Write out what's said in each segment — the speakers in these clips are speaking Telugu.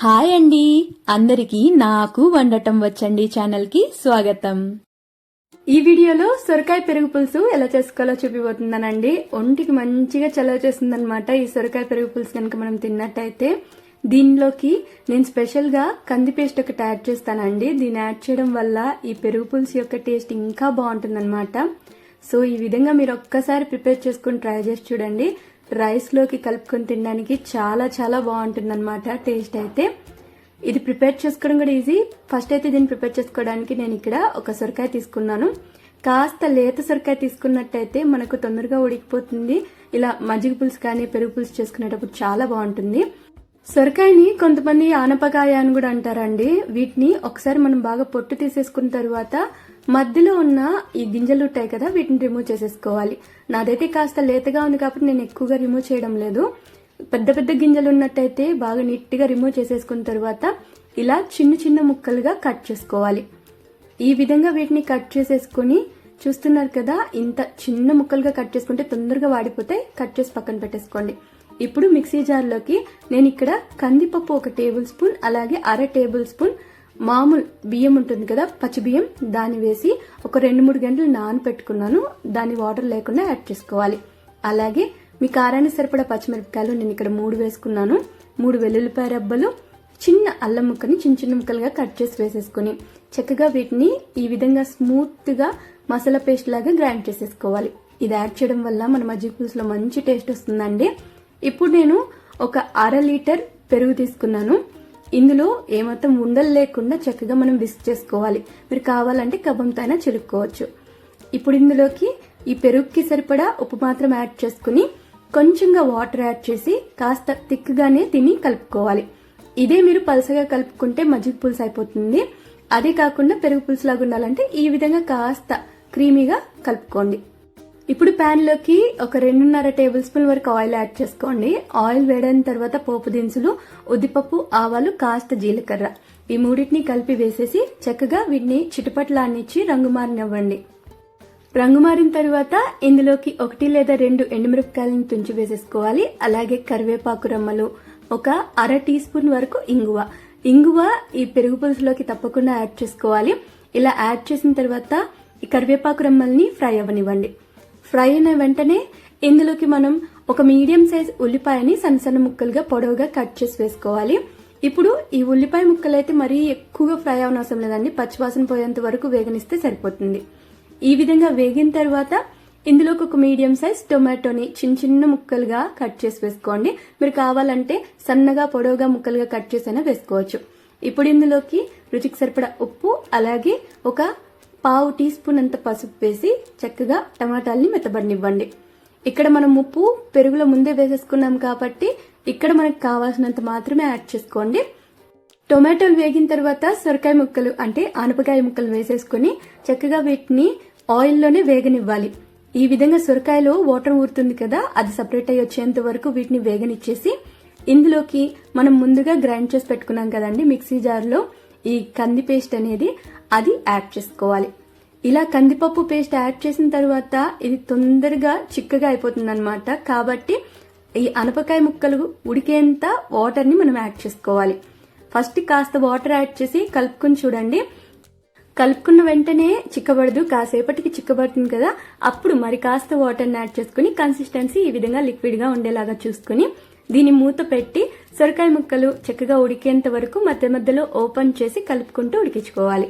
హాయ్ అండి, అందరికీ నాకు వండటం వచ్చండి ఛానల్కి స్వాగతం. ఈ వీడియోలో సొరకాయ పెరుగు పులుసు ఎలా చేసుకోవాలో చూపిపోతున్నానండి. ఒంటికి మంచిగా చలవ చేస్తుందన్నమాట ఈ సొరకాయ పెరుగు పులుసు కనుక మనం తిన్నట్టయితే. దీనిలోకి నేను స్పెషల్ గా కంది పేస్ట్ ఒకటి యాడ్ చేస్తానండి. దీన్ని యాడ్ చేయడం వల్ల ఈ పెరుగు పులుసు యొక్క టేస్ట్ ఇంకా బాగుంటుందన్నమాట. సో ఈ విధంగా మీరు ఒక్కసారి ప్రిపేర్ చేసుకుని ట్రై చేసి చూడండి. రైస్ లోకి కలుపుకొని తినడానికి చాలా చాలా బాగుంటుందన్నమాట టేస్ట్ అయితే. ఇది ప్రిపేర్ చేసుకోవడం కూడా ఈజీ. ఫస్ట్ అయితే దీన్ని ప్రిపేర్ చేసుకోవడానికి నేను ఇక్కడ ఒక సొరకాయ తీసుకున్నాను. కాస్త లేత సొరకాయ తీసుకున్నట్టయితే మనకు తొందరగా ఉడికిపోతుంది. ఇలా మజ్జిగ పులుసు కానీ పెరుగు పులుసు చేసుకునేటప్పుడు చాలా బాగుంటుంది. సొరకాయని కొంతమంది ఆనపకాయ అని కూడా అంటారండి. వీటిని ఒకసారి మనం బాగా పొట్టు తీసేసుకున్న తర్వాత మధ్యలో ఉన్న ఈ గింజలు ఉంటాయి కదా, వీటిని రిమూవ్ చేసేసుకోవాలి. నాదైతే కాస్త లేతగా ఉంది కాబట్టి నేను ఎక్కువగా రిమూవ్ చేయడం లేదు. పెద్ద పెద్ద గింజలు ఉన్నట్టయితే బాగా నీట్ గా రిమూవ్ చేసేసుకున్న తర్వాత ఇలా చిన్న చిన్న ముక్కలుగా కట్ చేసుకోవాలి. ఈ విధంగా వీటిని కట్ చేసేసుకుని చూస్తున్నారు కదా, ఇంత చిన్న ముక్కలుగా కట్ చేసుకుంటే తొందరగా వాడిపోతాయి. కట్ చేసి పక్కన పెట్టేసుకోండి. ఇప్పుడు మిక్సీ జార్లోకి నేను ఇక్కడ కందిపప్పు 1 టేబుల్ స్పూన్, అలాగే 1/2 టేబుల్ స్పూన్ మామూలు బియ్యం ఉంటుంది కదా, పచ్చి బియ్యం, దాన్ని వేసి ఒక 2-3 గంటలు నానపెట్టుకున్నాను. దాన్ని వాటర్ లేకుండా యాడ్ చేసుకోవాలి. అలాగే మీ కారానికి సరిపడా పచ్చిమిరపకాయలు నేను ఇక్కడ 3 వేసుకున్నాను. 3 వెల్లుల్లిపాయ రబ్బలు, చిన్న అల్లం ముక్కని చిన్న చిన్న ముక్కలుగా కట్ చేసి వేసేసుకుని చక్కగా వీటిని ఈ విధంగా స్మూత్ గా మసాలా పేస్ట్ లాగా గ్రైండ్ చేసేసుకోవాలి. ఇది యాడ్ చేయడం వల్ల మన మజ్జిగ పులుసులో మంచి టేస్ట్ వస్తుందండి. ఇప్పుడు నేను ఒక 1/2 లీటర్ పెరుగు తీసుకున్నాను. ఇందులో ఏమాత్రం ఉండలు లేకుండా చక్కగా మనం విస్క్ చేసుకోవాలి. మీరు కావాలంటే కవ్వంతో అయినా చిలుక్కోవచ్చు. ఇప్పుడు ఇందులోకి ఈ పెరుగుకి సరిపడా ఉప్పు మాత్రం యాడ్ చేసుకుని కొంచెంగా వాటర్ యాడ్ చేసి కాస్త థిక్గానే తిని కలుపుకోవాలి. ఇదే మీరు పలసగా కలుపుకుంటే మజ్జిగ పులుసు అయిపోతుంది. అదే కాకుండా పెరుగు పులుసు లాగా ఉండాలంటే ఈ విధంగా కాస్త క్రీమీగా కలుపుకోండి. ఇప్పుడు ప్యాన్ లోకి ఒక 2.5 టేబుల్ స్పూన్ వరకు ఆయిల్ యాడ్ చేసుకోండి. ఆయిల్ వేడైన తర్వాత పోపు దినుసులు, ఉద్దిపప్పు, ఆవాలు, కాస్త జీలకర్ర, ఈ మూడింటిని కలిపి వేసేసి చక్కగా వీటిని చిటపట్లాన్నిచ్చి రంగు మారినివ్వండి. రంగు మారిన తర్వాత ఇందులోకి 1 లేదా 2 ఎండుమిరపకాయలను తుంచి వేసేసుకోవాలి. అలాగే కరివేపాకు రెమ్మలు, ఒక 1/2 టీ స్పూన్ వరకు ఇంగువ ఈ పెరుగు పులుసులోకి తప్పకుండా యాడ్ చేసుకోవాలి. ఇలా యాడ్ చేసిన తర్వాత ఈ కరివేపాకు రెమ్మల్ని ఫ్రై అవ్వనివ్వండి. ఫ్రై అయిన వెంటనే ఇందులోకి మనం ఒక మీడియం సైజ్ ఉల్లిపాయని సన్న సన్న ముక్కలుగా పొడవుగా కట్ చేసి వేసుకోవాలి. ఇప్పుడు ఈ ఉల్లిపాయ ముక్కలు అయితే మరీ ఎక్కువగా ఫ్రై అవనవసరం లేదండి. పచ్చివాసన పోయేంత వరకు వేగనిస్తే సరిపోతుంది. ఈ విధంగా వేగిన తర్వాత ఇందులోకి ఒక మీడియం సైజ్ టొమాటోని చిన్న చిన్న ముక్కలుగా కట్ చేసి వేసుకోండి. మీరు కావాలంటే సన్నగా పొడవుగా ముక్కలుగా కట్ చేసైనా వేసుకోవచ్చు. ఇప్పుడు ఇందులోకి రుచికి సరిపడా ఉప్పు, అలాగే ఒక 1/2 టీ స్పూన్ అంత పసుపు వేసి చక్కగా టమాటాలని మెత్తబడినివ్వండి. ఇక్కడ మనం ఉప్పు పెరుగులో ముందే వేసేసుకున్నాం కాబట్టి ఇక్కడ మనకు కావాల్సినంత మాత్రమే యాడ్ చేసుకోండి. టొమాటోలు వేగిన తర్వాత సొరకాయ ముక్కలు అంటే ఆనపకాయ ముక్కలు వేసేసుకుని చక్కగా వీటిని ఆయిల్లోనే వేగనివ్వాలి. ఈ విధంగా సొరకాయలో వాటర్ ఊరుతుంది కదా, అది సపరేట్ అయ్యి వచ్చేంత వరకు వీటిని వేగనిచ్చేసి ఇందులోకి మనం ముందుగా గ్రైండ్ చేసి పెట్టుకున్నాం కదండి మిక్సీ జార్లో, ఈ కంది పేస్ట్ అనేది అది యాడ్ చేసుకోవాలి. ఇలా కందిపప్పు పేస్ట్ యాడ్ చేసిన తర్వాత ఇది తొందరగా చిక్కగా అయిపోతుంది అనమాట. కాబట్టి ఈ ఆనపకాయ ముక్కలు ఉడికేంత వాటర్ ని మనం యాడ్ చేసుకోవాలి. ఫస్ట్ కాస్త వాటర్ యాడ్ చేసి కలుపుకుని చూడండి. కలుపుకున్న వెంటనే చిక్కబడదు, కాసేపటికి చిక్కబడుతుంది కదా, అప్పుడు మరి కాస్త వాటర్ ని యాడ్ చేసుకుని కన్సిస్టెన్సీ ఈ విధంగా లిక్విడ్ గా ఉండేలాగా చూసుకుని దీన్ని మూత పెట్టి సొరకాయ ముక్కలు చక్కగా ఉడికేంత వరకు మధ్య మధ్యలో ఓపెన్ చేసి కలుపుకుంటూ ఉడికించుకోవాలి.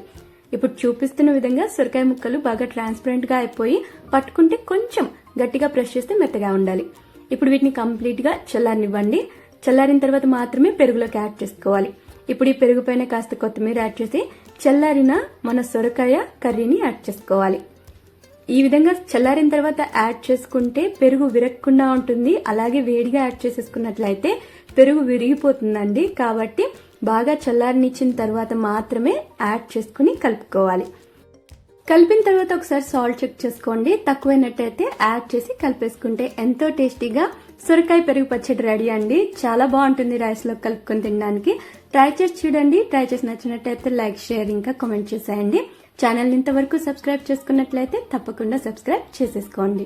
ఇప్పుడు చూపిస్తున్న విధంగా సొరకాయ ముక్కలు బాగా ట్రాన్స్పరెంట్ గా అయిపోయి పట్టుకుంటే కొంచెం గట్టిగా ప్రెస్ చేస్తే మెత్తగా ఉండాలి. ఇప్పుడు వీటిని కంప్లీట్ గా చల్లారనివ్వండి. చల్లారిన తర్వాత మాత్రమే పెరుగులోకి యాడ్ చేసుకోవాలి. ఇప్పుడు ఈ పెరుగు పైన కాస్త కొత్తిమీర యాడ్ చేసి చల్లారిన మన సొరకాయ కర్రీని యాడ్ చేసుకోవాలి. ఈ విధంగా చల్లారిన తర్వాత యాడ్ చేసుకుంటే పెరుగు విరగకుండా ఉంటుంది. అలాగే వేడిగా యాడ్ చేసేసుకున్నట్లయితే పెరుగు విరిగిపోతుందండి. కాబట్టి బాగా చల్లారనిచ్చిన తర్వాత మాత్రమే యాడ్ చేసుకుని కలుపుకోవాలి. కలిపిన తర్వాత ఒకసారి సాల్ట్ చెక్ చేసుకోండి. తక్కువైనట్టయితే యాడ్ చేసి కలిపేసుకుంటే ఎంతో టేస్టీగా సొరకాయ పెరుగు పచ్చడి రెడీ అండి. చాలా బాగుంటుంది రైస్ లో కలుపుకొని తినడానికి. ట్రై చేసి చూడండి. ట్రై చేసి నచ్చినట్టయితే లైక్, షేర్, ఇంకా కామెంట్ చేసేయండి. ఛానల్ ఇంతవరకు సబ్స్క్రైబ్ చేసుకున్నట్లయితే తప్పకుండా సబ్స్క్రైబ్ చేసేసుకోండి.